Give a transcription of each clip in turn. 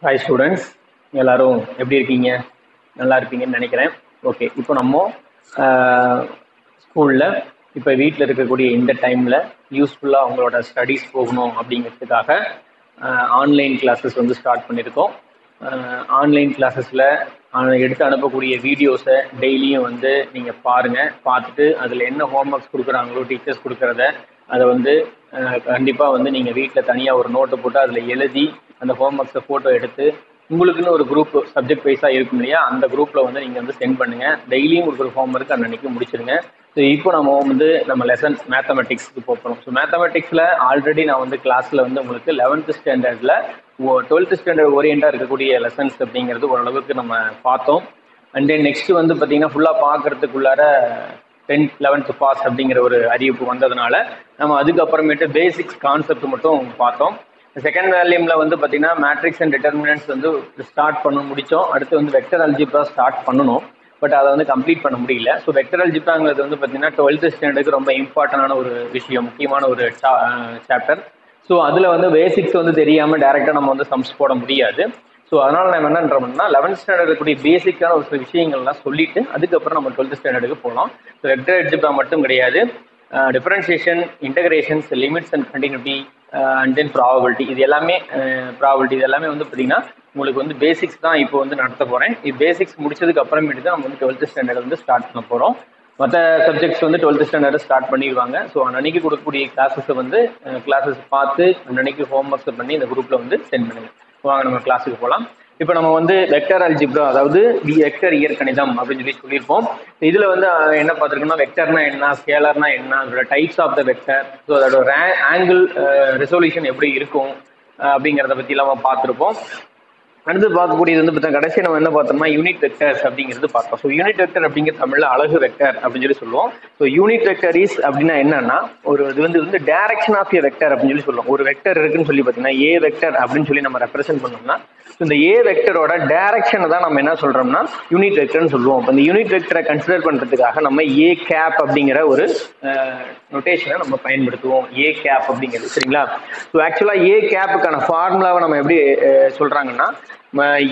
Hi students, எல்லாரும் எப்படி இருக்கீங்க? நல்லா இருப்பீங்கன்னு நினைக்கிறேன். ஓகே, இப்போ நம்ம ஸ்கூலில் இப்போ வீட்டில் இருக்கக்கூடிய இந்த டைமில் யூஸ்ஃபுல்லாக அவங்களோட ஸ்டடீஸ் போகணும் அப்படிங்கிறதுக்காக ஆன்லைன் கிளாஸஸ் வந்து ஸ்டார்ட் பண்ணியிருக்கோம். ஆன்லைன் கிளாஸஸில் எடுத்து அனுப்பக்கூடிய வீடியோஸை டெய்லியும் வந்து நீங்கள் பாருங்கள். பார்த்துட்டு அதில் என்ன ஹோம்ஒர்க்ஸ் கொடுக்குறாங்களோ டீச்சர்ஸ் கொடுக்குறத அதை வந்து கண்டிப்பாக வந்து நீங்கள் வீட்டில் தனியாக ஒரு நோட்டை போட்டு அதில் எழுதி அந்த ஹோம்ஒர்க்ஸை ஃபோட்டோ எடுத்து உங்களுக்குன்னு ஒரு குரூப் சப்ஜெக்ட் வைஸாக இருக்கும் இல்லையா, அந்த குரூப்பில் வந்து நீங்கள் வந்து சென்ட் பண்ணுங்கள். டெய்லியும் ஒரு ஹோம்ஒர்க் அன்னைக்கு முடிச்சிருங்க. ஸோ இப்போ நம்ம லெசன் மேத்தமெட்டிக்ஸ்க்கு போகிறோம். ஸோ மேத்தமெட்டிக்ஸில் ஆல்ரெடி நான் வந்து கிளாஸில் வந்து உங்களுக்கு 11th ஸ்டாண்டர்டில் 12th ஸ்டாண்டர்ட் ஓரியண்டாக இருக்கக்கூடிய லெசன்ஸ் அப்படிங்கிறது ஓரளவுக்கு நம்ம பார்த்தோம். அண்ட் தென் நெக்ஸ்ட் வந்து பார்த்தீங்கன்னா ஃபுல்லாக பார்க்குறதுக்குள்ளார 10th 11th பாஸ் அப்படிங்கிற ஒரு அறிவிப்பு வந்ததுனால நம்ம அதுக்கப்புறமேட்டு பேசிக்ஸ் கான்செப்ட் மட்டும் பார்த்தோம். செகண்ட் வேல்யூமில் வந்து பார்த்தீங்கன்னா மேட்ரிக்ஸ் அண்ட் டிட்டர்மினன்ட்ஸ் வந்து ஸ்டார்ட் பண்ண முடித்தோம். அடுத்து வந்து வெக்டர் அல்ஜிப்ரா ஸ்டார்ட் பண்ணணும், பட் அதை வந்து கம்ப்ளீட் பண்ண முடியல. ஸோ வெக்டர் அல்ஜிப்ராங்கிறது வந்து பார்த்தீங்கன்னா 12th ஸ்டாண்டர்டுக்கு ரொம்ப இம்பார்ட்டண்டான ஒரு விஷயம், முக்கியமான ஒரு சாப்டர். ஸோ அதில் வந்து பேசிக்ஸ் வந்து தெரியாமல் டேரெக்டாக நம்ம வந்து சம்ஸ் போட முடியாது. ஸோ அதனால் நம்ம என்னன்றோம்னா 11th ஸ்டாண்டர்ட் இருக்கக்கூடிய பேசிக்கான ஒரு சில விஷயங்கள்லாம் சொல்லிட்டு அதுக்கப்புறம் நம்ம 12th ஸ்டாண்டர்டுக்கு போகலாம். ஸோ வெக்டர் அல்ஜிப்ரா மட்டும் கிடையாது, differentiation, integrations, limits and continuity and then probability, இது எல்லாமே இது எல்லாமே வந்து பார்த்தீங்கன்னா உங்களுக்கு வந்து பேசிக்ஸ் தான் இப்போ வந்து நடத்த போகிறேன். இது பேசிக்ஸ் முடிச்சதுக்கு அப்புறமேட்டு தான் நம்ம வந்து 12th ஸ்டாண்டர்ட் வந்து ஸ்டார்ட் பண்ண போகிறோம். மற்ற சப்ஜெக்ட்ஸ் வந்து 12th ஸ்டாண்டர்ட் ஸ்டார்ட் பண்ணிடுவாங்க. ஸோ அன்னைக்கு கொடுக்கக்கூடிய கிளாஸஸை வந்து கிளாஸஸ் பார்த்து அன்னைக்கு ஹோம்ஒர்க்ஸை பண்ணி இந்த குரூப்பில் வந்து சென்ட் பண்ணுங்கள். வாங்க நம்ம கிளாஸுக்கு போகலாம். இப்போ நம்ம வந்து வெக்டர் அல்ஜிப்ரா, அதாவது வெக்டர் இயற்கணிதம் அப்படின்னு சொல்லியிருப்போம். இதில் வந்து என்ன பார்த்துருக்கோம்னா வெக்டர்னா என்ன, ஸ்கேலர்னா என்ன, அதோட types of the vector, so அதோட ஆங்கிள் ரெசல்யூஷன் எப்படி இருக்கும் அப்படிங்கிறத பற்றிலாம் நம்ம பார்த்துருப்போம். அடுத்து பார்க்கக்கூடியது வந்து பார்த்தா கடைசி நம்ம என்ன பார்த்தோம்னா யூனிட் வெக்டர்ஸ் அப்படிங்கிறது பார்த்தோம். ஸோ யூனிட் வெக்டர் அப்படிங்கிற தமிழில் அழகு வெக்டர் அப்படின்னு சொல்லுவோம். ஸோ யூனிட் வெக்டர் இஸ் அப்படின்னா என்னன்னா இது வந்து டைரக்ஷன் ஆஃப் ஏ வெக்டர் அப்படின்னு சொல்லுவோம். ஒரு வெக்டர் இருக்குன்னு சொல்லி பார்த்தீங்கன்னா ஏ வெக்டர் அப்படின்னு சொல்லி நம்ம ரெப்ரசென்ட் பண்ணோம்னா இந்த ஏ வெக்டரோட டைரக்ஷனை தான் நம்ம என்ன சொல்றோம்னா யூனிட் வெக்டர்னு சொல்லுவோம். இந்த யூனிட் வெக்டரை கன்சிடர் பண்ணுறதுக்காக நம்ம ஏ கேப் அப்படிங்கிற ஒரு நொட்டேஷனை நம்ம பயன்படுத்துவோம். ஏ கேப் அப்படிங்கிறது சரிங்களா. ஸோ ஆக்சுவலாக ஏ கேப்புக்கான ஃபார்முலாவை நம்ம எப்படி சொல்றாங்கன்னா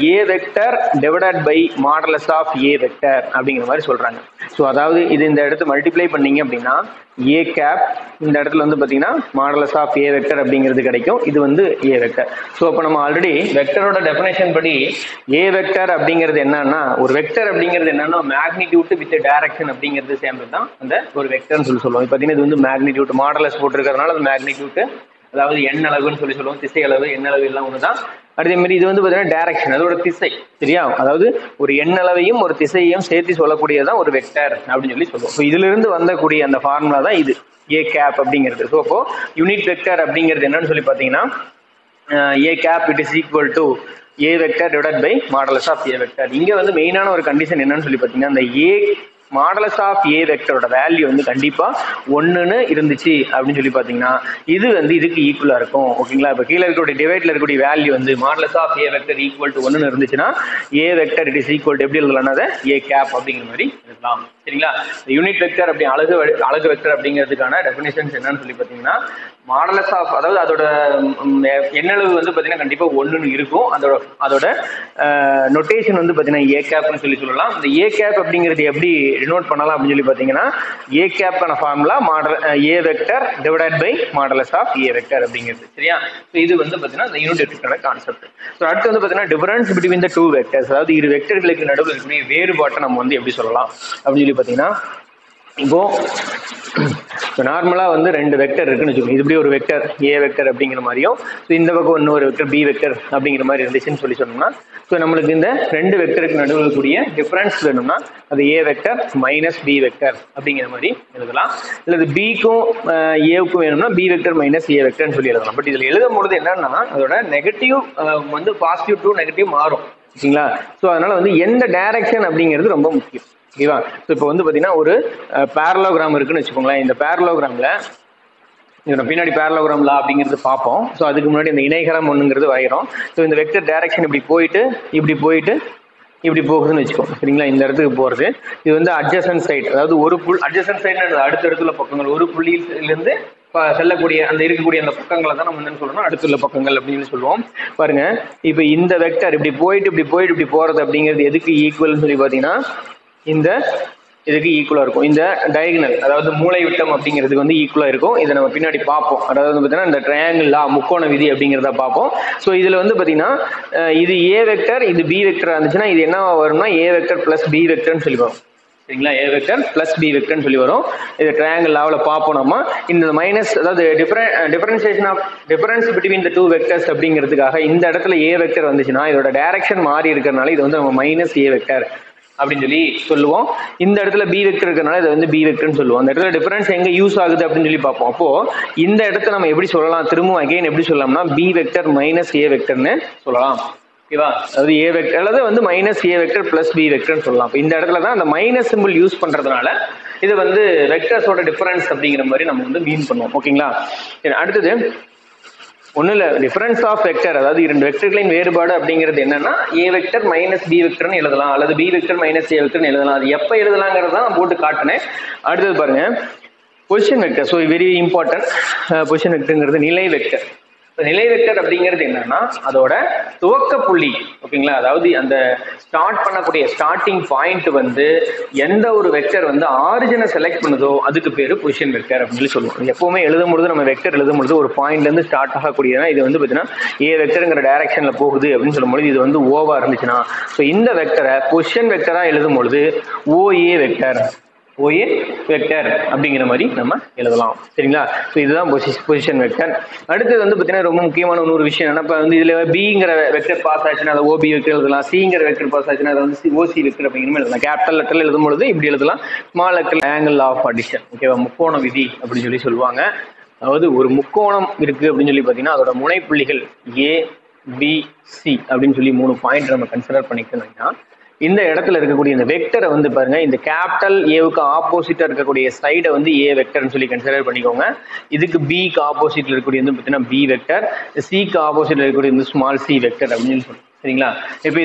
A vector divided by modulus of A vector அப்படிங்கிற மாதிரி சொல்றாங்க. ஸோ அதாவது இது இந்த இடத்து மல்டிப்ளை பண்ணீங்க அப்படின்னா ஏ கேப், இந்த இடத்துல வந்து பார்த்தீங்கன்னா மாடலஸ் ஆஃப் ஏ வெக்டர் அப்படிங்கிறது கிடைக்கும். இது வந்து ஏ வெக்டர். ஸோ அப்போ நம்ம ஆல்ரெடி வெக்டரோட டெஃபினேஷன் படி ஏ வெக்டர் அப்படிங்கிறது என்னன்னா, ஒரு வெக்டர் அப்படிங்கிறது என்னன்னா மேக்னிடியூட் வித் டைரக்ஷன் அப்படிங்கிறது சேர்ந்து தான் அந்த ஒரு வெக்டர்னு சொல்லுவோம். பார்த்தீங்கன்னா இது வந்து மேக்னிடியூட் மாடலஸ் போட்டிருக்கிறதுனால அது மேக்னிடியூட், அதாவது எண் அளவுன்னு சொல்லுவோம். திசை அளவு, எண் அளவு எல்லாம் ஒன்று தான். அதே மாதிரி இது வந்து பார்த்தீங்கன்னா டைரக்ஷன், அதோட திசை சரியா. அதாவது ஒரு எண் அளவையும் ஒரு திசையையும் சேர்த்து சொல்லக்கூடியதான் ஒரு வெக்டர் அப்படின்னு சொல்லுவோம். ஸோ இதுல இருந்து வந்தக்கூடிய அந்த ஃபார்முலா தான் இது ஏ கேப் அப்படிங்கிறது. ஸோ அப்போ யூனிட் வெக்டர் அப்படிங்கிறது என்னன்னு சொல்லி பார்த்தீங்கன்னா A cap it is equal to A vector divided by modulus of A vector. இங்க வந்து மெயினான ஒரு கண்டிஷன் என்னன்னு சொல்லி பார்த்தீங்கன்னா அந்த ஏ மாடலஸ் ஆஃப் ஏ வெக்டரோட வேல்யூ வந்து கண்டிப்பா 1ன்னு இருந்துச்சு அப்படின்னு சொல்லி பாத்தீங்கன்னா இது வந்து இதுக்கு ஈக்குவலா இருக்கும். ஓகேங்களா. இப்போ கீழே இருக்கக்கூடிய டிவைட்ல இருக்கக்கூடிய வேல்யூ வந்து modulus of A vector equal to 1ன்னு இருந்துச்சுன்னா A vector it is equal to எப்படி எழுதலாம்னா ஏ கேப் அப்படிங்கிற மாதிரி எழுதலாம் சரிங்களா. யூனிட் வெக்டர் அப்படி அழகு வெக்டர் அப்படிங்கிறதுக்கான டெஃபினேஷன்ஸ் என்னன்னு சொல்லி பாத்தீங்கன்னா மாடலஸ் ஆஃப், அதாவது அதோட எண்ணளவு வந்து பார்த்தீங்கன்னா கண்டிப்பாக 1ன்னு இருக்கும். அதோட நொட்டேஷன் வந்து பார்த்தீங்கன்னா ஏ கேப்னு சொல்லலாம். இந்த ஏ கேப் அப்படிங்கிறது எப்படி டினோட் பண்ணலாம் அப்படின்னு சொல்லி பார்த்தீங்கன்னா ஏ கேப்கான formula A vector divided by modulus of A vector அப்படிங்கிறது சரியா. ஸோ இது வந்து பார்த்தீங்கன்னா இந்த யூனிட் வெக்டரோட கான்செப்ட். ஸோ அடுத்து வந்து பார்த்தீங்கன்னா difference between the two vectors, அதாவது இரு வெக்டர்களுக்கு நடுவில் இருக்கக்கூடிய வேறுபாட்டை நம்ம வந்து எப்படி சொல்லலாம் அப்படின்னு சொல்லி பார்த்தீங்கன்னா இப்போ நார்மலாக வந்து ரெண்டு வெக்டர் இருக்குன்னு வச்சுக்கோங்க. இது இப்படி ஒரு வெக்டர் ஏ வெக்டர் அப்படிங்கிற மாதிரியும், ஸோ இந்த பக்கம் இன்னொரு வெக்டர் பி வெக்டர் அப்படிங்கிற மாதிரி இருந்துச்சுன்னு சொன்னோம்னா ஸோ நம்மளுக்கு இந்த ரெண்டு வெக்டருக்கு நடுவில் கூடிய டிஃபரன்ஸ் வேணும்னா அது A vector minus B vector அப்படிங்கிற மாதிரி எழுதலாம். இல்லை இது பிக்கும் ஏவுக்கும் வேணும்னா பி வெக்டர் மைனஸ் ஏ வெக்டர்னு சொல்லி எழுதலாம். பட் இதில் எழுதும் பொழுது என்னன்னா அதோட நெகட்டிவ் வந்து பாசிட்டிவ் டு நெகட்டிவ் மாறும் ஓகேங்களா. ஸோ அதனால வந்து எந்த டைரக்ஷன் அப்படிங்கிறது ரொம்ப முக்கியம் ஓகேவா. ஸோ இப்போ வந்து பார்த்தீங்கன்னா ஒரு பேரலோகிராம் இருக்குன்னு வச்சுக்கோங்களேன். இந்த பேரலோகிராமில் பின்னாடி பேரலோகிராம் லா அப்படிங்கிறது பார்ப்போம். ஸோ அதுக்கு முன்னாடி இந்த இணைகரம் ஒன்றுங்கிறது வரைகிறோம். ஸோ இந்த வெக்டர் டைரக்ஷன் இப்படி போயிட்டு இப்படி போகுதுன்னு வச்சுக்கோங்க சரிங்களா. இந்த இடத்துக்கு போகிறது இது வந்து அட்ஜசன்ட் சைடு, அதாவது ஒரு அட்ஜசன்ட் சைடு அடுத்த இடத்துல பக்கங்கள் ஒரு புள்ளியிலிருந்து செல்லக்கூடிய அந்த இருக்கக்கூடிய அந்த பக்கங்களை தான் நம்ம என்ன சொல்றோம், அடுத்துள்ள பக்கங்கள் அப்படின்னு சொல்லுவோம். பாருங்க, இப்போ இந்த வெக்டர் இப்படி போயிட்டு இப்படி போறது அப்படிங்கிறது எதுக்கு ஈக்குவல்னு சொல்லி பார்த்தீங்கன்னா இந்த இதுக்கு ஈக்குவலாக இருக்கும். இந்த டயகனல் அதாவது மூளை விட்டம் அப்படிங்கிறதுக்கு வந்து ஈக்குவலாக இருக்கும். இதை நம்ம பின்னாடி பார்ப்போம். அதாவது வந்து பார்த்தீங்கன்னா இந்த ட்ரையாங்கிள் லா, முக்கோண விதி அப்படிங்கிறத பார்ப்போம். ஸோ இதில் வந்து பார்த்தீங்கன்னா இது ஏ வெக்டர், இது பி வெக்டர் இருந்துச்சுன்னா இது என்ன வரும்னா ஏ வெக்டர் பிளஸ் பி வெக்டர்னு சொல்லி வரும். சரிங்களா, ஏ வெக்டர் பிளஸ் பி வெக்டர்னு சொல்லி வரும். இது ட்ரையாங்கிள் லாவில் பார்ப்போம். நம்ம இந்த மைனஸ் அதாவது differentiation of difference between the two vectors அப்படிங்கிறதுக்காக இந்த இடத்துல ஏ வெக்டர் வந்துச்சுன்னா இதோட டைரக்ஷன் மாறி இருக்கிறதுனால இது வந்து நம்ம மைனஸ் ஏ வெக்டர் அப்படின்னு சொல்லி சொல்லுவோம். இந்த இடத்துல பி வெக்டர் இருக்கிறனால இதை வந்து பி வெக்டர்னு சொல்லுவோம். அந்த இடத்துல டிஃபரன்ஸ் எங்க யூஸ் ஆகுது அப்படின்னு சொல்லி பார்ப்போம். அப்போ இந்த இடத்த நம்ம எப்படி சொல்லலாம், திரும்பவும் அகைன் எப்படி சொல்லலாம்னா பி வெக்டர் மைனஸ் ஏ வெக்டர்னு சொல்லலாம். ஓகேவா, அதாவது ஏ வெக்டர் அல்லது வந்து minus A vector plus B வெக்டர்னு சொல்லலாம். இந்த இடத்துல தான் அந்த மைனஸ் சிம்பிள் யூஸ் பண்றதுனால இது வந்து வெக்டர்ஸோட டிஃபரன்ஸ் அப்படிங்கிற மாதிரி நம்ம வந்து மீன் பண்ணுவோம். ஓகேங்களா, அடுத்தது ஒன்றும் இல்லை, டிஃபரன்ஸ் ஆஃப் வெக்டர் அதாவது இரண்டு வெக்டர்களின் வேறுபாடு அப்படிங்கிறது என்னன்னா ஏ வெக்டர் மைனஸ் பி வெக்டர்னு எழுதலாம் அல்லது பி வெக்டர் மைனஸ் ஏ வெக்டர்னு எழுதலாம். அது எப்போ எழுதலாங்கிறத நான் போட்டு காட்டினேன். அடுத்தது பாருங்க, position vector. So very important. Position வெக்டர்ங்கிறது நிலை வெக்டர். நிலை வெக்டர் அப்படிங்கிறது என்னன்னா அதோட துவக்க புள்ளி. ஓகேங்களா, அதாவது அந்த ஸ்டார்ட் பண்ணக்கூடிய ஸ்டார்டிங் பாயிண்ட் வந்து எந்த ஒரு வெக்டர் வந்து ஆரிஜினை செலக்ட் பண்ணுதோ அதுக்கு பேரு பொசிஷன் வெக்டர் அப்படின்னு சொல்லுவோம். எப்பவுமே எழுதும்பொழுது நம்ம வெக்டர் எழுதும்பொழுது ஒரு பாயிண்ட்ல இருந்து ஸ்டார்ட் ஆகக்கூடியதுனா இது வந்து பார்த்தீங்கன்னா ஏ வெக்டருங்கிற டைரக்ஷன்ல போகுது அப்படின்னு சொல்லும்போது இது வந்து ஓவா இருந்துச்சுன்னா ஸோ இந்த வெக்டரை பொசிஷன் வெக்டரா எழுதும்பொழுது ஓஏ வெக்டர், ஓஏ வெக்டர் அப்படிங்கிற மாதிரி நம்ம எழுதலாம். சரிங்களா, ஸோ இதுதான் பொசிஷன் வெக்டர். அடுத்தது வந்து பார்த்தீங்கன்னா ரொம்ப முக்கியமான இன்னொரு விஷயம் என்ன, இப்போ வந்து இதில் பிங்கிற வெக்டர் பாஸ் ஆச்சுன்னா அதை ஓபி வெக்டர் எழுதலாம், சிங்கிற வெக்டர் பாஸ் ஆச்சுன்னா அதை வந்து ஓசி வெக்டர் அப்படிங்கிற எழுதலாம். கேபிட்டல் லெட்டரில் எழுதும்பொழுது இப்படி எழுதலாம், small letter angle of addition. ஓகேவா, முக்கோண விதி அப்படின்னு சொல்லி சொல்லுவாங்க. அதாவது ஒரு முக்கோணம் இருக்கு அப்படின்னு சொல்லி பார்த்தீங்கன்னா அதோட முனைப்புள்ளிகள் ஏ பி சி அப்படின்னு சொல்லி 3 பாயிண்ட் நம்ம கன்சிடர் பண்ணிக்கணும்னா இந்த இடத்துல இருக்கக்கூடிய இந்த வெக்டரை வந்து பாருங்க, இந்த கேபிட்டல் ஏவுக்கு ஆப்போசிட்டா இருக்கக்கூடிய சைடை வந்து ஏ வெக்டர்னு சொல்லி கன்சிடர் பண்ணிக்கோங்க. இதுக்கு பிக்கு ஆப்போசிட்ல இருக்கக்கூடிய வந்து பார்த்தீங்கன்னா பி வெக்டர், சிக்கு ஆப்போசிட்ல இருக்கக்கூடிய வந்து ஸ்மால் சி வெக்டர் அப்படின்னு சொல்லி. சரிங்களா, இப்போ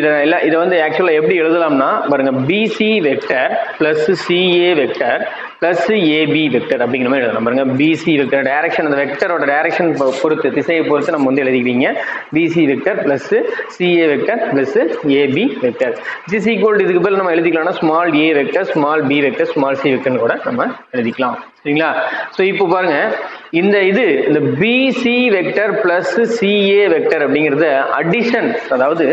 இதை வந்து ஆக்சுவலாக எப்படி எழுதலாம்னா பாருங்க, BC vector plus CA vector plus AB vector அப்படிங்கிற மாதிரி எழுதலாம். பாருங்க, பிசி வெக்டர் டைரக்ஷன் அந்த வெக்டரோட டைரக்ஷன் பொறுத்து திசையை பொறுத்து நம்ம வந்து எழுதிக்கிறீங்க. BC vector plus CA vector plus AB vector is equal to இதுக்கு பதில் நம்ம எழுதிக்கலாம்னா small A vector small B vector small C வெக்டர்னு கூட நம்ம எழுதிக்கலாம். சரிங்களா, ஸோ இப்போ பாருங்க இந்த BC vector plus CA vector அப்படிங்கிறது அடிஷன், அதாவது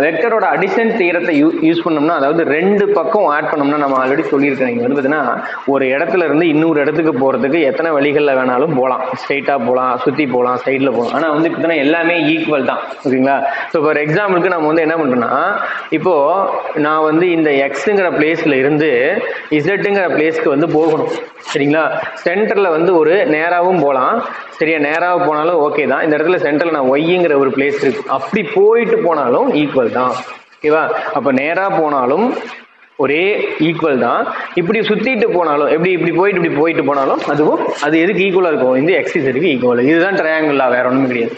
வெக்டரோட அடிஷன் தியரத்தை யூஸ் பண்ணோம்னா அதாவது ரெண்டு பக்கம் ஆட் பண்ணோம்னா நம்ம ஆல்ரெடி சொல்லியிருக்கேன். இங்கே வந்து பார்த்தீங்கன்னா ஒரு இடத்துல இருந்து இன்னொரு இடத்துக்கு போகிறதுக்கு எத்தனை வழிகளில் வேணாலும் போகலாம், ஸ்ட்ரெயிட்டாக போகலாம், சுற்றி போகலாம், சைடில் போகலாம். ஆனால் வந்து இப்போ எல்லாமே ஈக்குவல் தான். ஓகேங்களா, ஸோ ஃபார் எக்ஸாம்பிளுக்கு நம்ம வந்து என்ன பண்ணுறோம்னா இப்போது நான் வந்து இந்த எக்ஸுங்கிற பிளேஸில் இருந்து இசட்டுங்கிற பிளேஸ்க்கு வந்து போகணும். சரிங்களா, சென்டரில் வந்து ஒரு நேராகவும் போகலாம். சரியா, நேராக போனாலும் ஓகே தான். இந்த இடத்துல சென்டரில் நான் ஒய்ங்கிற ஒரு பிளேஸ் இருக்கு, அப்படி போயிட்டு போனாலும் ஈக்குவல் தான். ஓகேவா, அப்போ நேராக போனாலும் ஒரே ஈக்குவல் தான், இப்படி சுற்றிட்டு போனாலும் இப்படி போயிட்டு போனாலும் அது எதுக்கு ஈக்குவலாக இருக்கும், இந்த எக்ஸிஸுக்கு ஈக்குவல். இதுதான் ட்ரையாங்கிளா, வேற ஒன்றும் கிடையாது.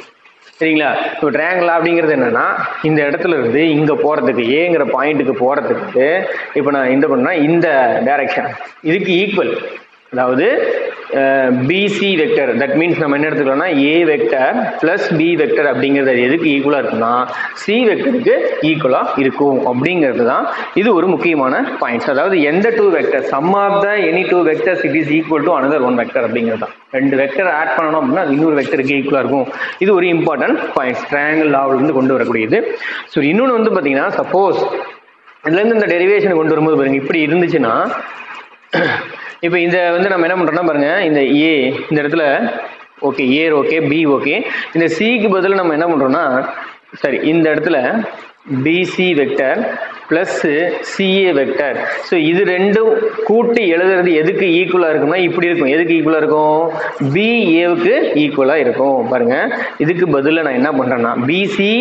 சரிங்களா, இப்போ ட்ரையாங்கிளா அப்படிங்கிறது என்னன்னா இந்த இடத்துல இருந்து இங்கே போகிறதுக்கு ஏங்கிற பாயிண்ட்டுக்கு போகிறதுக்கு இப்போ நான் என்ன பண்ணா இந்த டைரக்ஷன் இதுக்கு ஈக்குவல். அதாவது பிசி வெக்டர் தட் மீன்ஸ் நம்ம என்ன எடுத்துக்கலாம்னா A vector plus B vector அப்படிங்கிறது எதுக்கு ஈக்குவலாக இருக்குன்னா சி வெக்டருக்கு ஈக்குவலாக இருக்கும் அப்படிங்கிறது தான் இது ஒரு முக்கியமான பாயிண்ட்ஸ். அதாவது எந்த two vector sum of the any two vectors it is equal to another one vector அப்படிங்கிறது தான். ரெண்டு வெக்டர் ஆட் பண்ணணும் அப்படின்னா இன்னொரு வெக்டருக்கு ஈக்குவலாக இருக்கும். இது ஒரு இம்பார்ட்டன்ட் பாயிண்ட்ஸ் ட்ரையாங்கிள் லாவில் இருந்து கொண்டு வரக்கூடியது. ஸோ இன்னொன்று வந்து பார்த்தீங்கன்னா சப்போஸ் இதுலேருந்து இந்த டெரிவேஷன் கொண்டு வரும்போது பாருங்க இப்படி இருந்துச்சுன்னா இப்போ இந்த வந்து நம்ம என்ன பண்ணுறோம்னா பாருங்க இந்த ஏ இந்த இடத்துல ஓகே, ஏ ஓகே, பி ஓகே, இந்த சிக்கு பதில் நம்ம என்ன பண்ணுறோம்னா சரி இந்த இடத்துல PC vector plus CA vector. So இது ரெண்டும் கூட்டி எழுதுறது எதுக்கு ஈக்குவலாக இருக்கும்னா இப்படி இருக்கும். எதுக்கு ஈக்குவலாக இருக்கும், பிஏவுக்கு ஈக்குவலாக இருக்கும். பாருங்க, இதுக்கு பதிலாக நான் என்ன பண்ணுறேன்னா பிசி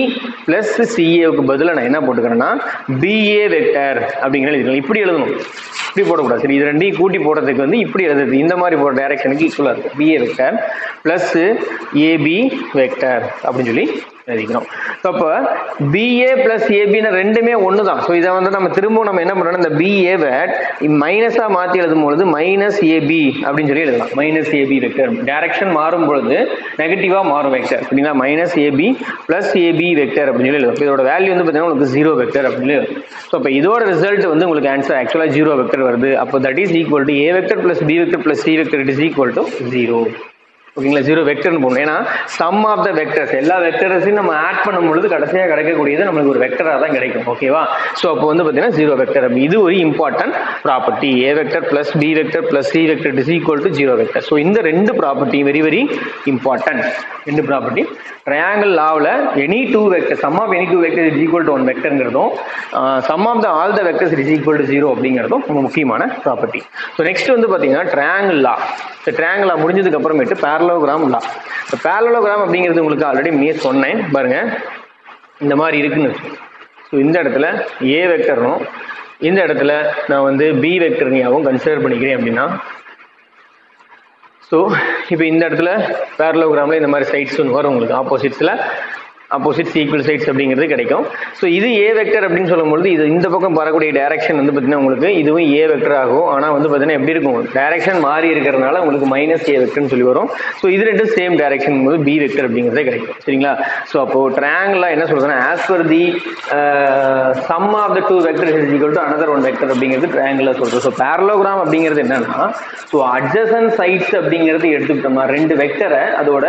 பிளஸ் சிஏவுக்கு பதிலாக நான் என்ன போட்டுக்கிறேன்னா பிஏ வெக்டர் அப்படிங்கிற எழுதிக்கலாம். இப்படி எழுதணும், இப்படி போடக்கூடாது. சரி, இது ரெண்டையும் கூட்டி போடுறதுக்கு வந்து இப்படி எழுதுறது இந்த மாதிரி போகிற டைரக்ஷனுக்கு ஈக்குவலாக இருக்கும். BA vector plus AB vector அப்படின்னு சொல்லி எழுதிக்கிறோம். ஸோ அப்போ பிஏ பிளஸ் ஏபின்னு ரெண்டுமே ஒன்று தான். ஸோ இதை வந்து நம்ம திரும்பவும் நம்ம என்ன பண்ணுறோம்னா இந்த பிஏவை மைனஸாக மாற்றி எழுதும் பொழுது மைனஸ் ஏபி அப்படின்னு சொல்லி எழுதலாம். மைனஸ் ஏபி வெக்டர் டைரக்ஷன் மாறும் பொழுது நெகட்டிவாக மாறும் வெக்டர் அப்படின்னா minus AB plus AB vector அப்படின்னு சொல்லி எழுதும். இதோட வேல்யூ வந்து பார்த்தீங்கன்னா உங்களுக்கு 0 வெக்டர் அப்படின்னு எழுதும். ஸோ இப்போ இதோட ரிசல்ட் வந்து உங்களுக்கு ஆன்சர் ஆக்சுவலாக 0 வெக்டர் வருது. அப்போ that is equal to A vector plus B vector plus C vector it is equal to 0. ஓகேங்களா, 0 வெக்டர்னு போகணும். ஏன்னா சம் ஆஃப் த வெக்டர்ஸ் எல்லா வெக்டர்ஸையும் நம்ம ஆட் பண்ணும் பொழுது கடைசியாக கிடைக்கக்கூடியது நம்மளுக்கு ஒரு வெக்டராக தான் கிடைக்கும். ஓகேவா, ஸோ அப்போ வந்து பார்த்தீங்கன்னா 0 வெக்டர். இது ஒரு important property. A vector plus B vector plus C vector is equal to 0 vector. So இந்த ரெண்டு ப்ராப்பர்ட்டி வெரி வெரி இம்பார்ட்டன்ட். ரெண்டு ப்ராப்பர்ட்டி ட்ரையாங்கிள் லாவில் any two vector sum of any two vector is equal to 1 வெக்டர்ங்கிறதும் sum of the all the vectors is equal to 0 அப்படிங்கிறதும் ரொம்ப முக்கியமான property. So next வந்து பார்த்தீங்கன்னா ட்ரையாங்கிள் லா. இந்த ட்ரையாங்கிள் லா முடிஞ்சதுக்கு அப்புறமேட்டு பேரலோகிராம் லா. இந்த பேரலோகிராம் அப்படிங்கிறது உங்களுக்கு ஆல்ரெடி சொன்னேன் பாருங்க. இந்த மாதிரி இருக்குன்னு. ஸோ இந்த இடத்துல ஏ வெக்டர்னும் இந்த இடத்துல நான் வந்து பி வெக்டர்னியாவும் கன்சிடர் பண்ணிக்கிறேன் அப்படின்னா, ஸோ இப்போ இந்த இடத்துல பேரலோகிராமில் இந்த மாதிரி சைட்ஸ் ஒன்று வரும் உங்களுக்கு. ஆப்போசிட்ஸ் ஈக்குவல் சைட்ஸ் அப்படிங்கிறது கிடைக்கும். ஸோ இது ஏ வெக்டர் அப்படின்னு சொல்லும்போது இது இந்த பக்கம் வரக்கூடிய டைரக்ஷன் வந்து பார்த்தீங்கன்னா உங்களுக்கு இதுவும் ஏ வெக்டர் ஆகும். ஆனால் வந்து பார்த்தீங்கன்னா எப்படி இருக்கும், டைரக்ஷன் மாறி இருக்கிறதுனால உங்களுக்கு மைனஸ் ஏ வெக்டர்னு சொல்லி வரும். ஸோ இது ரெண்டு சேம் டைரக்ஷன் போது பி வெக்டர் அப்படிங்கிறதே கிடைக்கும். சரிங்களா, ஸோ அப்போ ட்ரையாங்கிள் என்ன சொல்றதுன்னா as per the sum of the two vector is equal to another one vector அப்படிங்கிறது ட்ரையாங்கிள் சொல்றது. ஸோ பேரலோகிராம் அப்படிங்கிறது என்னன்னா, ஸோ அட்ஜசன்ட் சைட்ஸ் அப்படிங்கிறது எடுத்துக்கிட்டோம்னா ரெண்டு வெக்டரை அதோட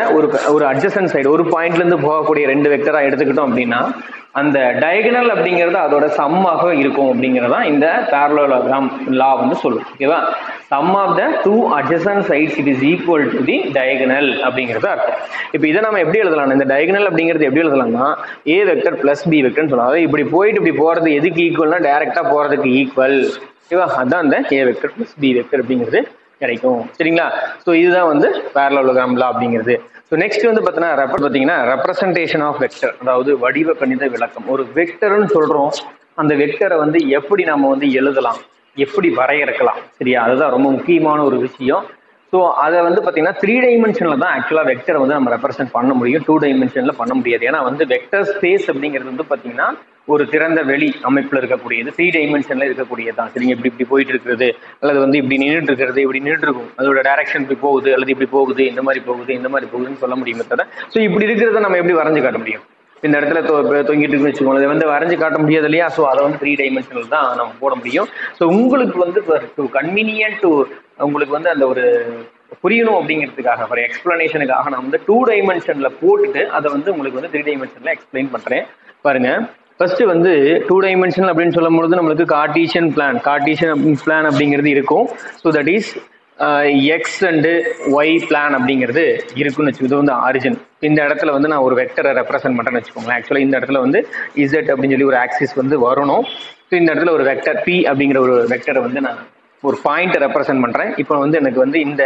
ஒரு அட்ஜசன்ட் சைடு ஒரு பாயிண்ட்ல இருந்து போகக்கூடிய ரெண்டு வெக்டரா எடுத்துக்கிட்டோம் அப்படின்னா அந்த டயகனல் அப்படிங்கிறது அதோட சம்மாக இருக்கும் அப்படிங்கிறதா இந்த பேரலோகிராம் லா வந்து சொல்லும். ஓகேவா, sum of the two adjacent sides it is equal to the diagonal அப்படிங்கிறது அர்த்தம். இப்போ இதை நம்ம எப்படி எழுதலாம், இந்த டயகனல் அப்படிங்கிறது எப்படி எழுதலாம்னா ஏ வெக்டர் பிளஸ் பி வெக்டர்னு சொல்லலாம். அதாவது இப்படி போயிட்டு இப்படி போறது எதுக்கு ஈக்குவல்னா டைரக்டா போறதுக்கு ஈக்குவல். ஓகேவா, அதான் இந்த A vector plus B vector அப்படிங்கிறது கிடைக்கும். சரிங்களா, ஸோ இதுதான் வந்து பேரலோகிராம் லா அப்படிங்கிறது. ஸோ நெக்ஸ்ட் வந்து பார்த்தீங்கன்னா ரெப்ரசன்டேஷன் ஆஃப் வெக்டர், அதாவது வடிவ கணித விளக்கம். ஒரு வெக்டர்னு சொல்றோம், அந்த வெக்டரை வந்து எப்படி நம்ம வந்து எழுதலாம், எப்படி வரையறுக்கலாம். சரியா, அதுதான் ரொம்ப முக்கியமான ஒரு விஷயம். ஸோ அதை வந்து பார்த்தீங்கன்னா 3 டைமென்ஷனில் தான் ஆக்சுவலாக வெக்டரை வந்து நம்ம ரெப்ரசென்ட் பண்ண முடியும், 2 டைமென்ஷனில் பண்ண முடியாது. ஏன்னா வந்து வெக்டர் ஸ்பேஸ் அப்படிங்கிறது வந்து பார்த்தீங்கன்னா ஒரு திறந்த வெளி அமைப்பில் இருக்கக்கூடியது, 3 டைமென்ஷனில் இருக்கக்கூடியது தான். சரிங்க, இப்படி போயிட்டு இருக்கிறது அல்லது வந்து இப்படி நின்றுட்டு இருக்கிறது, இப்படி நின்றுட்டு இருக்கும், அதோட டைரக்ஷன் இப்படி போகுது அல்லது இப்படி போகுது, இந்த மாதிரி போகுதுன்னு சொல்ல முடியுமே தவிர ஸோ இப்படி இருக்கிறத நம்ம எப்படி வரைஞ்சு காட்ட முடியும். இந்த இடத்துல தொங்கிட்டு இருக்குன்னு வச்சுக்கோங்க, அதை வந்து வரைஞ்சு காட்ட முடியாது இல்லையா. ஸோ அதை வந்து 3 டைமென்ஷனில் தான் நம்ம போட முடியும். ஸோ உங்களுக்கு வந்து கன்வீனியன்ட் டு உங்களுக்கு வந்து அந்த ஒரு புரியணும் அப்படிங்கிறதுக்காக ஒரு எக்ஸ்பிளனேஷனுக்காக நான் வந்து 2 டைமென்ஷனில் போட்டுட்டு அதை வந்து உங்களுக்கு வந்து 3 டைமென்ஷனில் எக்ஸ்பிளைன் பண்ணுறேன். பாருங்க, ஃபர்ஸ்ட் வந்து 2 டைமென்ஷன் அப்படின்னு சொல்லும் பொழுது நம்மளுக்கு கார்ட்டீசியன் பிளான் அப்படிங்கிறது இருக்கும். So that is X and Y plane அப்படிங்கிறது இருக்குன்னு வச்சுக்கோங்க. இது வந்து ஆரிஜின். இந்த இடத்துல வந்து நான் ஒரு வெக்டரை ரெப்ரசென்ட் பண்ணுறேன்னு வச்சுக்கோங்களேன். ஆக்சுவலாக இந்த இடத்துல வந்து இசட் அப்படின்னு சொல்லி ஒரு ஆக்சிஸ் வந்து வரணும். ஸோ இந்த இடத்துல ஒரு வெக்டர் பி அப்படிங்கிற ஒரு வெக்டரை வந்து நான் ஒரு பாயிண்ட் ரெப்ரசென்ட் பண்ணுறேன். இப்போ வந்து எனக்கு வந்து இந்த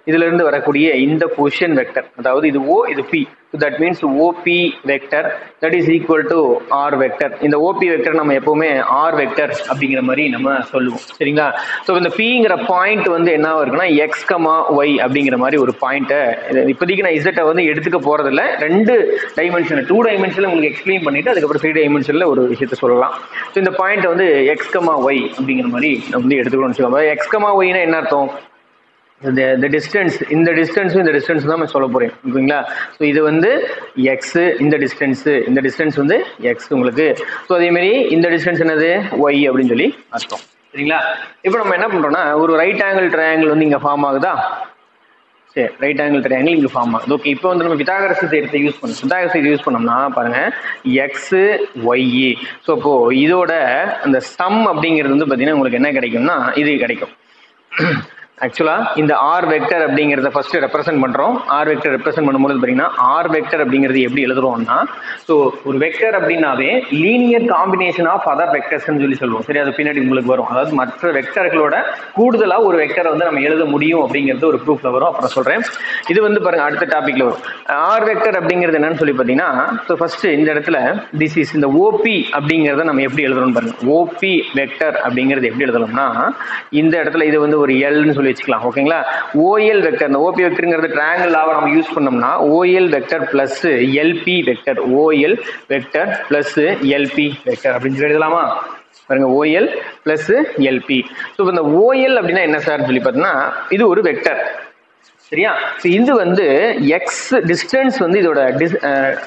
இதுல இருந்து வரக்கூடிய இந்த பொசிஷன் வெக்டர், அதாவது இது ஓ இது P, that means OP vector that is equal to R vector. இந்த ஓபி வெக்டர் நம்ம எப்பவுமே ஆர் வெக்டர் அப்படிங்கிற மாதிரி நம்ம சொல்லுவோம். சரிங்களா, ஸோ இந்த பிங்கிற பாயிண்ட் வந்து என்ன இருக்குன்னா எக்ஸ் கமா ஒய் அப்படிங்கிற மாதிரி ஒரு பாயிண்ட்டை இப்போதைக்கு நான் இசட்டை வந்து எடுத்துக்க போறதில்ல. 2 டைமென்ஷன் 2 டைமென்ஷன்ல உங்களுக்கு எக்ஸ்பிளைன் பண்ணிட்டு அதுக்கப்புறம் 3 டைமென்ஷன்ல ஒரு விஷயத்த சொல்லலாம். ஸோ இந்த பாயிண்ட் வந்து எக்ஸ் கமா ஒய் அப்படிங்கிற மாதிரி நம்ம வந்து எடுத்துக்கணும்னு வச்சுக்கோங்க. எக்ஸ் கமா ஒய்னா என்ன அர்த்தம், இந்த டிஸ்டன்ஸ் இந்த டிஸ்டன்ஸ் தான் நான் சொல்ல போறேன். ஓகேங்களா, ஸோ இது வந்து எக்ஸ், இந்த டிஸ்டன்ஸ் வந்து எக்ஸ் உங்களுக்கு. ஸோ அதே மாதிரி இந்த டிஸ்டன்ஸ் என்னது ஒய் அப்படின்னு சொல்லி அர்த்தம். சரிங்களா, இப்போ நம்ம என்ன பண்றோம்னா ஒரு ரைட் ஆங்கிள் ட்ரையாங்கிள் வந்து இங்க ஃபார்ம் ஆகுதா. சரி, ரைட் ஆங்கிள் ட்ரையாங்கிள் இங்க ஃபார்ம் ஆகுது. ஓகே, இப்போ வந்து நம்ம பித்தாகரஸ் தேற்றத்தை யூஸ் பண்ணோம்னா பாருங்க எக்ஸ் ஒய். ஸோ இப்போ இதோட அந்த சம் அப்படிங்கிறது வந்து பார்த்தீங்கன்னா உங்களுக்கு என்ன கிடைக்கும்னா இது கிடைக்கும். ஆக்சுவலா இந்த ஆர் வெக்டர் அப்படிங்கிறத ஃபர்ஸ்ட் ரெப்ரசென்ட் பண்றோம். ஆர் வெக்டர் ரெப்ரசென்ட் பண்ணும்போது பார்த்தீங்கன்னா ஆர் வெக்டர் அப்படிங்கிறது எப்படி எழுதுறோம்னா, ஸோ ஒரு வெக்டர் அப்படின்னாவே லீனியர் காம்பினேஷன் ஆஃப் அதர் வெக்டர்ஸ்ன்னு சொல்லி சொல்லுவோம். சரி, அது பின்னாடி உங்களுக்கு வரும். அதாவது மற்ற வெக்டர்களோட கூடுதலாக ஒரு வெக்டரை வந்து நம்ம எழுத முடியும் அப்படிங்கிறது ஒரு ப்ரூஃப்ல வரும், அப்புறம் சொல்றேன். இது வந்து பாருங்க அடுத்த டாபிக்ல வரும். ஆர் வெக்டர் அப்படிங்கிறது என்னன்னு சொல்லி பார்த்தீங்கன்னா, ஸோ ஃபர்ஸ்ட் இந்த இடத்துல திஸ் இஸ் இந்த ஓபி அப்படிங்கிறத நம்ம எப்படி எழுதுறோம்னு பாருங்க. ஓபி வெக்டர் அப்படிங்கிறது எப்படி எழுதலாம்னா இந்த இடத்துல இது வந்து ஒரு எல்னு சொல்லி சொல்லி வச்சுக்கலாம். ஓகேங்களா? ஓஎல் வெக்டர், இந்த ஓபி வெக்டர்ங்கிறது ட்ரையாங்கிள் லாவை நம்ம யூஸ் பண்ணோம்னா OL vector plus LP vector, OL vector plus LP vector அப்படின்னு சொல்லி எழுதலாமா? பாருங்க, ஓஎல் பிளஸ் எல்பி. ஸோ இந்த ஓஎல் அப்படின்னா என்ன சார் சொல்லி பார்த்தீங்கன்னா இது ஒரு வெக்டர். சரியா? இது வந்து எக்ஸ் டிஸ்டன்ஸ் வந்து இதோட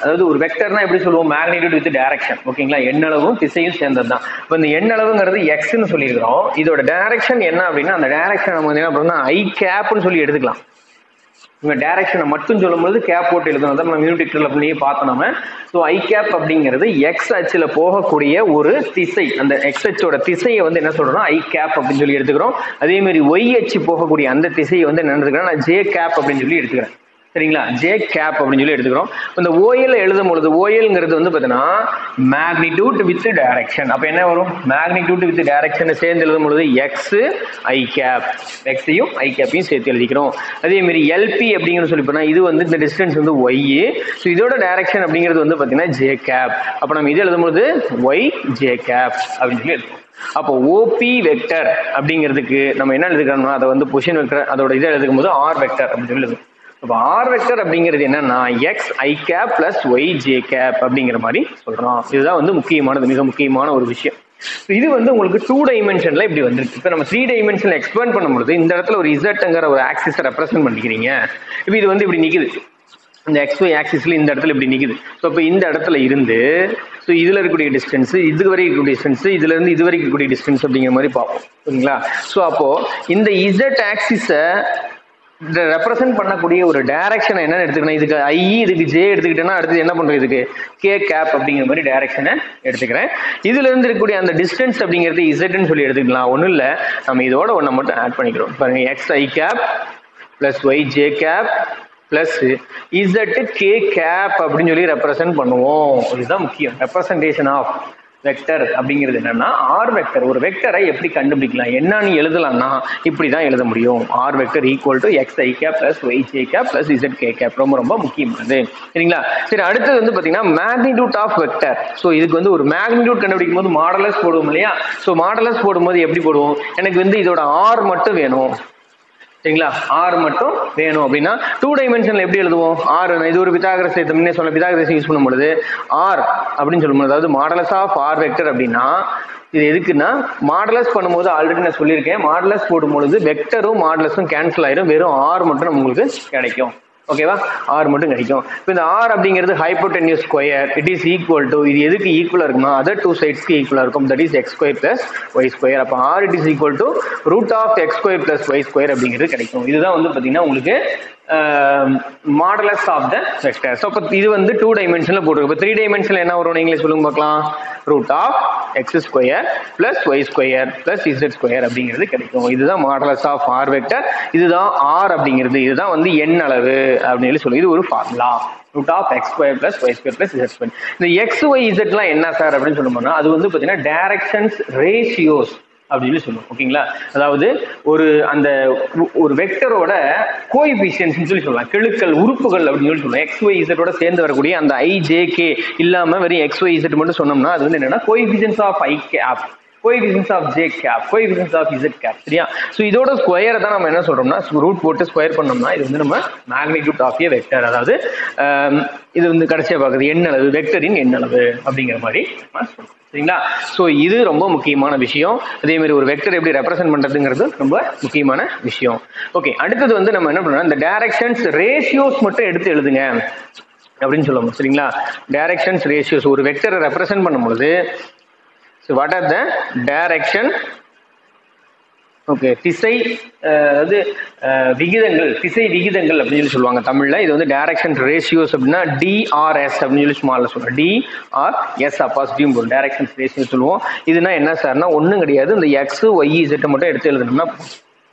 அதாவது ஒரு வெக்டர்னா எப்படி சொல்லுவோம்? Magnitude with direction. ஓகேங்களா? எண்ணளவும் திசையும் சேர்ந்தது தான். இப்போ இந்த எண்ணளவுங்கிறது எக்ஸ்ன்னு சொல்லியிருக்கிறோம். இதோட டைரக்ஷன் என்ன அப்படின்னா அந்த டைரக்ஷன் நம்ம என்ன பண்ணோம்னா ஐ கேப்னு சொல்லி எடுத்துக்கலாம். இவங்க டைரக்ஷனை மட்டும் சொல்லும்போது கேப் போட்டு எழுதணும். அதான் நம்ம யூனிட் அப்படியே பார்த்தோம் நம்ம. ஸோ ஐ கேப் அப்படிங்கிறது எக்ஸ் அச்சில் போகக்கூடிய ஒரு திசை. அந்த எக்ஸ் அச்சோட திசையை வந்து என்ன சொல்றோம்னா ஐ கேப் அப்படின்னு சொல்லி எடுத்துக்கிறோம். அதே மாதிரி ஒய் அச்சு போகக்கூடிய அந்த திசையை வந்து என்ன எடுத்துக்கிறேன்? நான் ஜே கேப் அப்படின்னு சொல்லி எடுத்துக்கிறேன். சரிங்களா? ஜே கேப் அப்படின்னு சொல்லி எடுத்துக்கிறோம். இந்த ஓஎல் எழுதும் பொழுது ஓஎல்ங்கிறது வந்து பார்த்தீங்கன்னா மேக்னிடியூட் வித் டைரக்ஷன். அப்போ என்ன வரும்? மேக்னிடியூட் வித் டைரக்ஷன் சேர்ந்து எழுதும் பொழுது எக்ஸ் ஐ கேப், எக்ஸையும் ஐ கேப்பையும் சேர்த்து எழுதிக்கிறோம். அதே மாதிரி எல்பி அப்படிங்கிறது சொல்லி போனால் இது வந்து இந்த டிஸ்டன்ஸ் வந்து ஒய். ஸோ இதோட டைரக்ஷன் அப்படிங்கிறது வந்து பார்த்தீங்கன்னா ஜே கேப். அப்போ நம்ம இது எழுதும்போது ஒய் ஜே கேப் அப்படின்னு சொல்லி எழுதுவோம். அப்போ ஓபி வெக்டர் அப்படிங்கிறதுக்கு நம்ம என்ன எழுதுக்கிறோம்னா அதை வந்து பொசிஷன் வெக்டர் அதோட இதை எழுதுக்கும் போது ஆர் வெக்டர் அப்படின்னு சொல்லி எழுதுவோம். இப்போ ஆர் வெக்டர் அப்படிங்கிறது என்னன்னா X I cap plus Y J cap அப்படிங்கிற மாதிரி சொல்றோம். இதுதான் வந்து முக்கியமானது, மிக முக்கியமான ஒரு விஷயம். இது வந்து உங்களுக்கு 2 டைமென்ஷன்ல இப்படி வந்துருக்கு. இப்போ நம்ம 3 டைமென்ஷன்ல எக்ஸ்பேண்ட் பண்ணும்போது இந்த இடத்துல ஒரு இசட்ங்கிற ஒரு ஆக்சிஸை ரெப்ரசென்ட் பண்ணிக்கிறீங்க. இப்போ இது வந்து இப்படி நிக்குது, இந்த எக்ஸ்ஒய் ஆக்சிஸ்ல இந்த இடத்துல இப்படி நிக்குது. ஸோ இப்போ இந்த இடத்துல இருந்து ஸோ இதுல இருக்கக்கூடிய டிஸ்டன்ஸ், இது வரைக்கும் இருக்கக்கூடிய டிஸ்டன்ஸ், இதுல இருந்து இது வரைக்கும் இருக்கக்கூடிய டிஸ்டன்ஸ் அப்படிங்கிற மாதிரி பார்ப்போம். சரிங்களா? ஸோ அப்போ இந்த இசட் ஆக்சிஸை ரெப்ரசென்ட் பண்ணக்கூடிய ஒரு டைரக்ஷனை என்ன எடுத்துக்கணும்? இதுக்கு ஐ, இதுக்கு ஜே எடுத்துக்கிட்டேன்னா அடுத்து என்ன பண்றது? இதுக்கு கே கேப் அப்படிங்கிற மாதிரி டைரக்ஷனை எடுத்துக்கிறேன். இதுல இருந்து இருக்கக்கூடிய அந்த டிஸ்டன்ஸ் அப்படிங்கிறது இசட்னு சொல்லி எடுத்துக்கலாம். ஒன்றும் இல்லை, நம்ம இதோட ஒன்றை மட்டும் ஆட் பண்ணிக்கிறோம். பாருங்க, X I cap plus Y J cap plus Z K cap அப்படின்னு சொல்லி ரெப்ரசென்ட் பண்ணுவோம். இதுதான் முக்கியம். ரெப்ரசன்டேஷன் ஆஃப் வெக்டர் அப்படிங்கிறது என்னன்னா ஆர் வெக்டர். ஒரு வெக்டரை எப்படி கண்டுபிடிக்கலாம், என்னன்னு எழுதலாம்னா இப்படிதான் எழுத முடியும். R vector equal to X I cap plus Y J cap plus Z K cap. ரொம்ப ரொம்ப முக்கியமானது. சரிங்களா? சரி, அடுத்தது வந்து பாத்தீங்கன்னா மேக்னிடியூட் ஆஃப் வெக்டர். ஸோ இதுக்கு வந்து ஒரு மேக்னிடியூட் கண்டுபிடிக்கும் போது மாடலஸ் போடுவோம் இல்லையா? ஸோ மாடலஸ் போடும்போது எப்படி போடுவோம்? எனக்கு வந்து இதோட ஆர் மட்டும் வேணும். சரிங்களா? ஆர் மட்டும் வேணும் அப்படின்னா 2 டைமென்ஷன்ல எப்படி எழுதுவோம்? ஆர், இது ஒரு பித்தாகரஸ் முன்னே சொன்ன பித்தாகரஸ் யூஸ் பண்ணும்போது ஆர் அப்படின்னு சொல்லும்போது, அதாவது மாடலஸ் ஆஃப் ஆர் வெக்டர் அப்படின்னா இது எதுக்குன்னா மாடலஸ் பண்ணும்போது ஆல்ரெடி நான் சொல்லியிருக்கேன், மாடலஸ் போடும்பொழுது வெக்டரும் மாடலஸும் கேன்சல் ஆயிரும், வெறும் ஆர் மட்டும் உங்களுக்கு கிடைக்கும். ஓகேவா? ஆர் மட்டும் கிடைக்கும். இப்போ இந்த ஆர் அப்படிங்கிறது hypotenuse square, it is equal to, இது எதுக்கு ஈக்குவலா இருக்குமா? அதர் 2 சைட்ஸ்க்கு ஈக்குவலா இருக்கும். That is X square plus Y square. அப்போ R it is equal to root of X square plus Y square அப்படிங்கிறது கிடைக்கும். இதுதான் வந்து பாத்தீங்கன்னா உங்களுக்கு modulus of the vector. So இப்போ இது வந்து 2 டைமென்ஷன்ல போட்டுருக்கு. இப்போ 3 டைமென்ஷன்ல என்ன வரும் நீங்களே சொல்லுங்க பார்க்கலாம். Root of X square plus Y square plus Z square அப்படிங்கிறது கிடைக்கும். இதுதான் மாடலஸ் ஆஃப் ஆர் வெக்டர். இதுதான் ஆர் அப்படிங்கிறது, இதுதான் வந்து எண் அளவு அப்படின்னு சொல்லி இது ஒரு formula. Root of X square plus Y square plus Z square. இந்த எக்ஸ் ஒய் இசட்லாம் என்ன சார் அப்படின்னு சொல்லணும்னா அது வந்து பார்த்தீங்கன்னா டைரக்ஷன்ஸ் ரேஷியோஸ் அப்படின்னு சொல்லுவோம். ஓகேங்களா? அதாவது ஒரு வெக்டரோட கோஎஃபிஷியன்ட்ஸ் சொல்லி சொல்லலாம், கெழுக்கள் உறுப்புகள் அப்படின்னு சொல்லி சொல்லலாம். எக்ஸ் ஒய் இசட்டோட சேர்ந்து வரக்கூடிய அந்த ஐ ஜே கே இல்லாம வெறும் எக்ஸ் ஒய் இசட் மட்டும் சொன்னோம்னா அது வந்து என்னன்னா coefficients of I cap, coefficients of J cap, coefficients of Z cap. சரியா? ஸோ இதோட ஸ்கொயரை தான் நம்ம என்ன சொல்றோம்னா ரூட் போட்டு ஸ்கொயர் பண்ணோம்னா இது வந்து நம்ம மேக்னிடியூட் ஆஃப் ஏ வெக்டர், அதாவது இது வந்து கடைசியா பார்க்குறது எண்ணளவு, வெக்டரின் எண்ணளவு அப்படிங்கிற மாதிரி சொல்றோம். சரிங்களா? ஸோ இது ரொம்ப முக்கியமான விஷயம். அதே மாதிரி ஒரு வெக்டர் எப்படி ரெப்ரசென்ட் பண்றதுங்கிறது ரொம்ப முக்கியமான விஷயம். ஓகே, அடுத்தது வந்து நம்ம என்ன பண்ணோம், இந்த டைரக்ஷன்ஸ் ரேஷியோஸ் மட்டும் எடுத்து எழுதுங்க அப்படின்னு சொல்லுவோம். சரிங்களா? டைரக்ஷன்ஸ் ரேஷியோஸ் ஒரு வெக்டரை ரெப்ரசென்ட் பண்ணும்போது what are the direction, okay, திசை, அதாவது விகிதங்கள், திசை விகிதங்கள் அப்படின்னு சொல்லுவாங்க தமிழ்ல. இது வந்து டைரக்ஷன் ரேஷியோஸ் அப்படின்னா டிஆர்எஸ் அப்படின்னு சொல்லி ஸ்மால்ல சொல்லுவோம். டிஆர்எஸ் அப்பாசிட்டிவ் போடும், டைரக்ஷன் ரேஷியோ சொல்லுவோம். இதுனா என்ன சார்னா ஒன்றும் கிடையாது, இந்த எக்ஸ் ஒய் இசட்டை மட்டும் எடுத்து எழுதணும்னா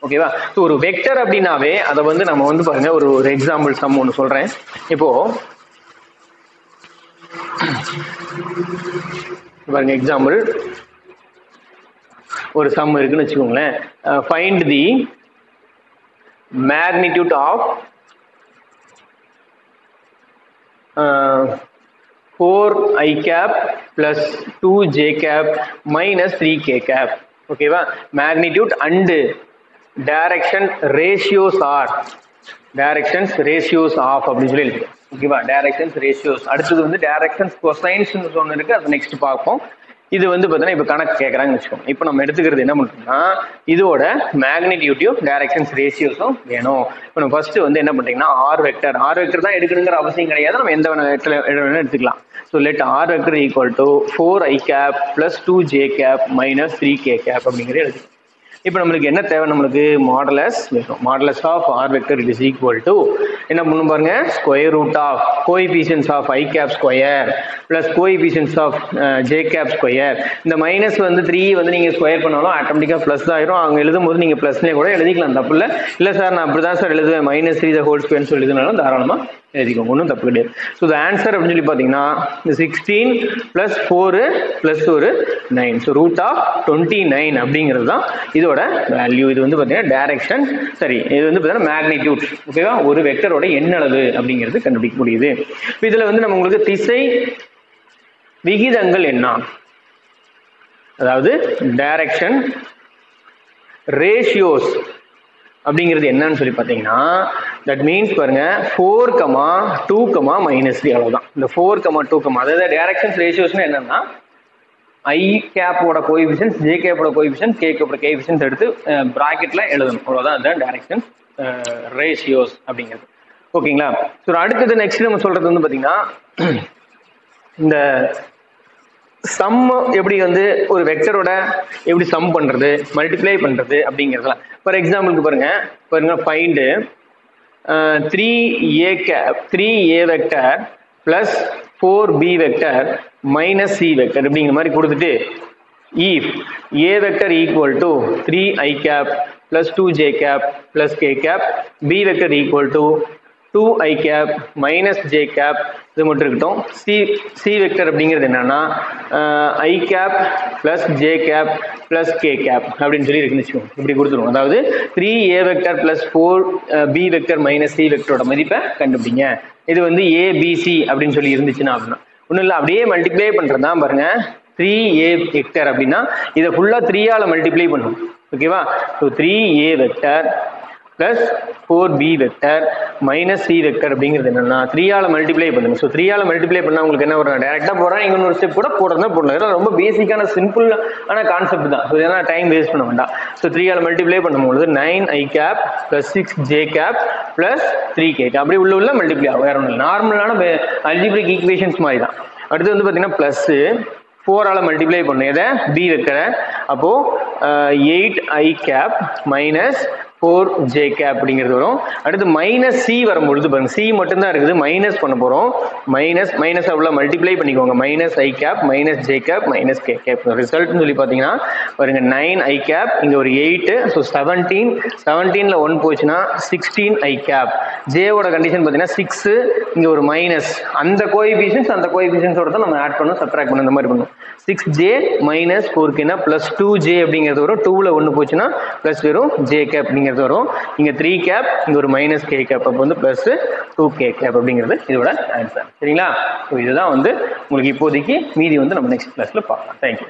ஓகேவா? ஸோ ஒரு வெக்டர் அப்படின்னாவே அதை வந்து நம்ம வந்து பாருங்க ஒரு எக்ஸாம்பிள் சம் ஒன்று சொல்றேன். இப்போ பாருங்க, எக்ஸாம்பிள் ஒரு சம் இருக்குன்னு வச்சுக்கோங்களேன். Find the magnitude of 4i cap plus 2j cap minus 3k cap. ஓகேவா? Magnitude and direction ratios or directions ratios of அப்படின்னு சொல்லி இருக்கு. ஓகேவா, டைரக்ஷன்ஸ் ரேஷியோஸ். அடுத்தது வந்து டைரக்ஷன்ஸ் கொசைன்ஸ் ஒன்று இருக்கு, அது நெக்ஸ்ட் பார்ப்போம். இது வந்து பார்த்தீங்கன்னா இப்போ கணக்கு கேட்குறாங்கன்னு வச்சுக்கோங்க. இப்போ நம்ம எடுத்துக்கிறது என்ன பண்ணுறோம்னா இதோட மேக்னிடியூட்டையும் டைரக்ஷன்ஸ் ரேஷியோஸும் வேணும். இப்போ நம்ம ஃபர்ஸ்ட் வந்து என்ன பண்ணுறீங்கன்னா ஆர் வெக்டர் தான் எடுக்கணுங்கிற அவசியம் கிடையாது, நம்ம எந்த வேணா எடுத்துக்கலாம். So let R vector equal to 4i cap plus 2j cap minus 3k cap அப்படிங்கிறது எழுது. இப்போ நம்மளுக்கு என்ன தேவை, நம்மளுக்கு மாடலஸ் வேணும். Modulus of R vector it is equal to என்ன பண்ணும் பாருங்க, square root of coefficients of i cap square plus coefficients of j cap square. இந்த மைனஸ் வந்து 3 வந்து நீங்க ஸ்கொயர் பண்ணாலும் ஆட்டோமேட்டிக்காக ப்ளஸ் ஆயிரும். அவங்க எழுதும் போது நீங்க ப்ளஸ்னே கூட எழுதிக்கலாம், தப்பு இல்லை சார் நான் அப்படிதான் சார் எழுதுவேன் -3 the whole square சொல்லி எழுதினாலும் தாராளமாக எழுதிக்கோங்க, ஒன்றும் தப்பு கிடையாது. ஸோ த ஆன்சர் அப்படின்னு சொல்லி பார்த்தீங்கன்னா 16 + 4 + ஒரு 9, ஸோ ரூட் ஆஃப் 29 அப்படிங்கிறது தான் இதோட வேல்யூ. இது வந்து பார்த்தீங்கன்னா டைரக்ஷன், சரி இது வந்து பார்த்தீங்கன்னா மேக்னிடியூட். ஓகேவா, ஒரு வெக்டரோட எண்ணளவு அப்படிங்கிறது கண்டுபிடிக்க முடியுது. இதில் வந்து நம்ம உங்களுக்கு திசை விகிதங்கள் என்ன, அதாவது டைரக்ஷன் ரேஷியோஸ் அப்படிங்கிறது என்னன்னு சொல்லி பார்த்தீங்கன்னா தட் மீன்ஸ் பாருங்க 4, 2, -3 அவ்வளவுதான். இந்த 4, 2, அதாவது டைரக்ஷன்ஸ் ரேஷியோஸ்னா என்னன்னா i கேப்போட கோஎஃபிஷியன்ட், j கேப்போட கோஎஃபிஷியன்ட், k கேப்போட கோஎஃபிஷியன்ட் எடுத்து பிராக்கெட்ல எழுதணும், அவ்வளவுதான் அதுதான் டைரக்ஷன்ஸ் ரேஷியோஸ் அப்படிங்கிறது. ஓகேங்களா. ஸோ அடுத்தது நெக்ஸ்ட் நம்ம சொல்றது வந்து பார்த்தீங்கன்னா இந்த சம் எப்படி வந்து ஒரு வெக்டரோட எப்படி சம் பண்றது, மல்டிப்ளை பண்றது அப்படிங்கிறதுலாம். ஃபார் எக்ஸாம்பிளுக்கு பாருங்க find 3a vector plus 4b vector minus c vector அப்படிங்கிற மாதிரி கொடுத்துட்டு if a vector equal to 3i cap plus 2j cap plus k cap, b vector equal to 2i cap minus j cap, இது மட்டும் இருக்கட்டும். c vector அப்படிங்கிறது என்னன்னா i cap plus j cap plus k cap அப்படின்னு சொல்லி இருக்குன்னு வச்சுக்கோங்க. இப்படி கொடுத்துருவோம். அதாவது 3a vector plus 4b vector minus c வெக்டரோட மதிப்பை கண்டுபிடிங்க. இது வந்து abc அப்படின்னு சொல்லி இருந்துச்சுன்னா அப்படின்னா ஒன்றும் இல்லை, அப்படியே மல்டிப்ளை பண்ணுறது தான் பாருங்க. 3a வெக்டர் அப்படின்னா இதை ஃபுல்லாக 3ஆல மல்டிப்ளை பண்ணும். ஓகேவா, so 3a vector plus 4b vector minus c vector அப்படிங்கிறது என்னன்னா 3ஆல மல்டிப்ளை பண்ணுங்க. ஸோ 3ஆல மல்டிப்ளை பண்ணால் உங்களுக்கு என்ன வரும், டேரெக்டாக போகிறேன், இங்கே ஒரு ஸ்டெப் கூட போடுறதா போடலாம். இதெல்லாம் ரொம்ப பேசிக்கான சிம்பிளான கான்செப்ட் தான். ஸோ இதெல்லாம் டைம் வேஸ்ட் பண்ண வேண்டாம். ஸோ 3ஆல மல்டிப்ளை பண்ணும்போது 9i cap plus 6j cap plus 3k cap அப்படி உள்ள மல்டிப்ளை ஆகும். வேற ஒன்றும் நார்மலான அல்ஜிப்ரிக் ஈக்குவேஷன்ஸ் மாதிரி தான். அடுத்து வந்து பார்த்தீங்கன்னா ப்ளஸ் 4ஆல மல்டிப்ளை பண்ணும் எதை, b வெக்டரை. அப்போ 8i cap minus 4j cap அப்படிங்கிறது வரும். அடுத்து மைனஸ் c வரும்பொழுது பாருங்க, c மட்டும்தான் இருக்குது, மைனஸ் பண்ண போறோம். மைனஸ் அவ்வளோ மல்டிப்ளை பண்ணிக்கோங்க. -i cap minus j cap minus k cap. Result சொல்லி பார்த்தீங்கன்னா பாருங்க 9i cap, இங்க ஒரு 8, ஸோ 17ல 1 போச்சுன்னா 16i cap. ஜேவோட கண்டிஷன் பார்த்தீங்கன்னா 6, இங்க ஒரு மைனஸ், அந்த கோஎஃபிஷியன்ஸோட தான் நம்ம ஆட் பண்ணணும், சப்ட்ராக்ட் பண்ணணும், இந்த மாதிரி பண்ணணும். 6j minus 4k plus 2j அப்படிங்கிறது வரும். 2ல 1 போச்சுன்னா பிளஸ் வெறும் j cap அப்படிங்கிறது வரும். இங்க 3 cap, இங்க ஒரு மைனஸ் k cap, அப்போ வந்து பிளஸ் 2k cap அப்படிங்கிறது இதோட ஆன்சர். சரிங்களா. ஸோ இதுதான் வந்து உங்களுக்கு இப்போதைக்கு, மீதி வந்து நம்ம நெக்ஸ்ட் கிளாஸ்ல பார்க்கலாம். தேங்க்யூ.